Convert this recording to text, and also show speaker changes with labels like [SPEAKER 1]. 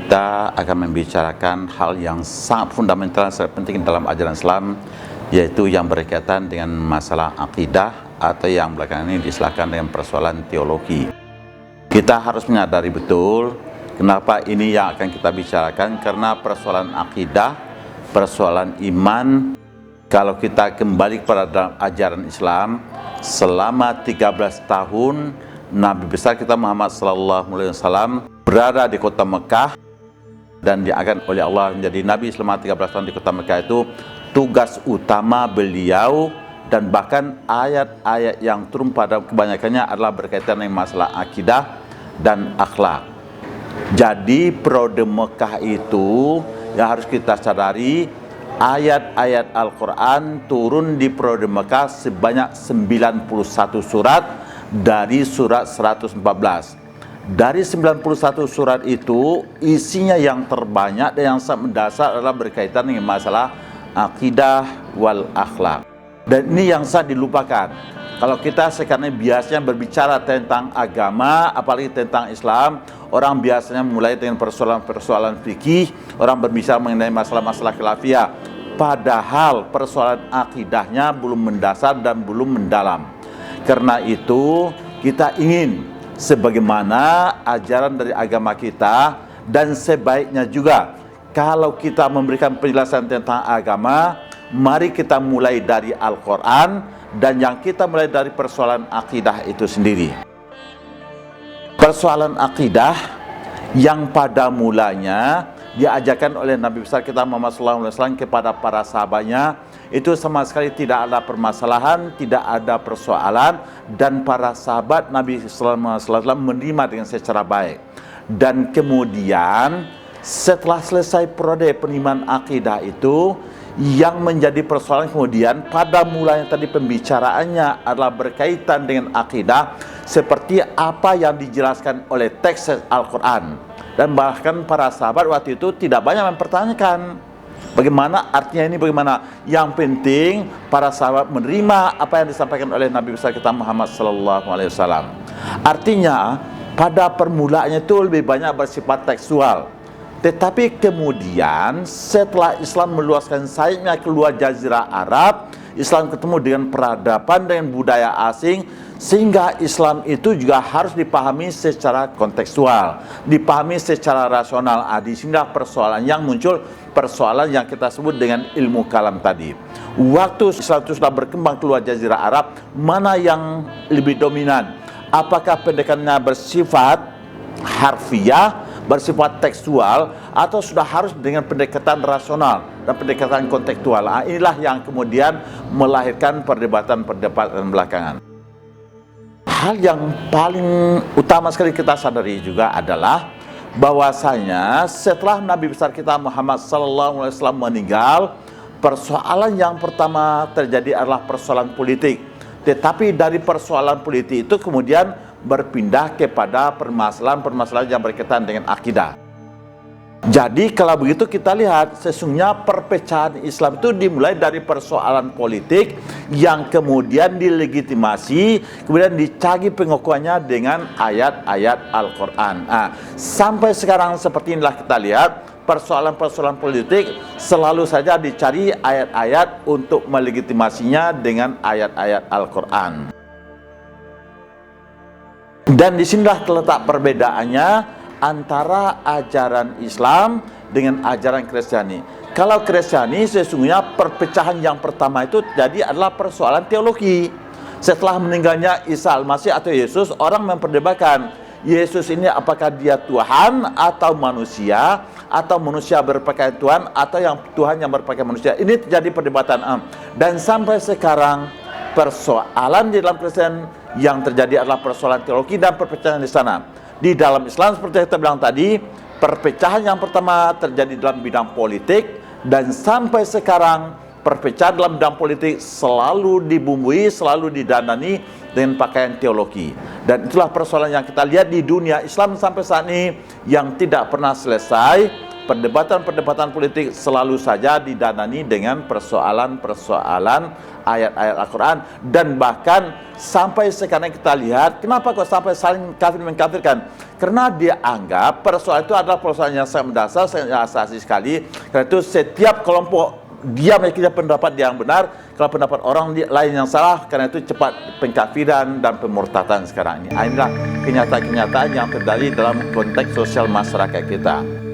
[SPEAKER 1] kita akan membicarakan hal yang sangat fundamental, sangat penting dalam ajaran Islam, yaitu yang berkaitan dengan masalah akidah atau yang belakangan ini diistilahkan dengan persoalan teologi. Kita harus menyadari betul kenapa ini yang akan kita bicarakan, karena persoalan akidah, persoalan iman, kalau kita kembali kepada ajaran Islam, selama 13 tahun Nabi besar kita Muhammad SAW berada di kota Mekah dan diangkat oleh Allah menjadi Nabi selama 13 tahun di kota Mekah. Itu tugas utama beliau, dan bahkan ayat-ayat yang turun pada kebanyakannya adalah berkaitan dengan masalah akidah dan akhlak. Jadi periode Mekah itu yang harus kita sadari, ayat-ayat Al-Quran turun di periode Mekah sebanyak 91 surat dari surat 114. Dari 91 surat itu, isinya yang terbanyak dan yang sangat mendasar adalah berkaitan dengan masalah akidah wal akhlak. Dan ini yang sangat dilupakan. Kalau kita sekarang biasanya berbicara tentang agama, apalagi tentang Islam, orang biasanya mulai dengan persoalan-persoalan fikih, orang berbicara mengenai masalah-masalah khilafiyah. Padahal persoalan akidahnya belum mendasar dan belum mendalam. Karena itu kita ingin sebagaimana ajaran dari agama kita, dan sebaiknya juga kalau kita memberikan penjelasan tentang agama, mari kita mulai dari Al-Quran, dan yang kita mulai dari persoalan akidah itu sendiri. Persoalan akidah yang pada mulanya diajarkan oleh Nabi besar kita Muhammad SAW kepada para sahabatnya, itu sama sekali tidak ada permasalahan, tidak ada persoalan, dan para sahabat Nabi SAW menerima dengan secara baik. Dan kemudian setelah selesai periode penerimaan akidah itu, yang menjadi persoalan kemudian pada mulanya tadi pembicaraannya adalah berkaitan dengan akidah seperti apa yang dijelaskan oleh teks Al-Quran. Dan bahkan para sahabat waktu itu tidak banyak mempertanyakan bagaimana artinya ini, bagaimana. Yang penting para sahabat menerima apa yang disampaikan oleh Nabi besar kita Muhammad SAW. Artinya pada permulaannya itu lebih banyak bersifat tekstual. Tetapi kemudian setelah Islam meluaskan sayapnya keluar Jazirah Arab, Islam ketemu dengan peradaban, dengan budaya asing, sehingga Islam itu juga harus dipahami secara kontekstual, dipahami secara rasional. Di sini persoalan yang muncul, persoalan yang kita sebut dengan ilmu kalam tadi. Waktu Islam itu sudah berkembang keluar Jazirah Arab, mana yang lebih dominan? Apakah pendidikannya bersifat harfiah, bersifat tekstual, atau sudah harus dengan pendekatan rasional dan pendekatan kontekstual? Inilah yang kemudian melahirkan perdebatan-perdebatan belakangan. Hal yang paling utama sekali kita sadari juga adalah bahwasanya setelah Nabi besar kita Muhammad SAW meninggal, persoalan yang pertama terjadi adalah persoalan politik. Tetapi dari persoalan politik itu kemudian berpindah kepada permasalahan-permasalahan yang berkaitan dengan akidah. Jadi kalau begitu kita lihat sesungguhnya perpecahan Islam itu dimulai dari persoalan politik yang kemudian dilegitimasi, kemudian dicari pengakuannya dengan ayat-ayat Al-Quran. Sampai sekarang seperti inilah kita lihat, persoalan-persoalan politik selalu saja dicari ayat-ayat untuk melegitimasinya dengan ayat-ayat Al-Quran. Dan disinilah terletak perbedaannya antara ajaran Islam dengan ajaran Kristiani. Kalau Kristiani sesungguhnya perpecahan yang pertama itu jadi adalah persoalan teologi. Setelah meninggalnya Isa Al-Masih atau Yesus, orang memperdebatkan Yesus ini apakah dia Tuhan atau manusia berpakaian Tuhan, atau yang Tuhan yang berpakaian manusia. Ini terjadi perdebatan. Dan sampai sekarang persoalan di dalam Kristen yang terjadi adalah persoalan teologi dan perpecahan di sana. Di dalam Islam seperti yang kita bilang tadi, perpecahan yang pertama terjadi dalam bidang politik, dan sampai sekarang perpecahan dalam bidang politik selalu dibumbui, selalu didandani dengan pakaian teologi. Dan itulah persoalan yang kita lihat di dunia Islam sampai saat ini yang tidak pernah selesai, perdebatan-perdebatan politik selalu saja didanani dengan persoalan-persoalan ayat-ayat Al-Quran. Dan bahkan sampai sekarang kita lihat, kenapa kok sampai saling kafir mengkafirkan? Karena dia anggap persoalan itu adalah persoalan yang sangat mendasar, sangat asasi sekali. Karena itu setiap kelompok dia meyakini pendapat dia yang benar, kalau pendapat orang lain yang salah, karena itu cepat pengkafiran dan pemurtadan sekarang ini. Inilah kenyataan-kenyataan yang terjadi dalam konteks sosial masyarakat kita.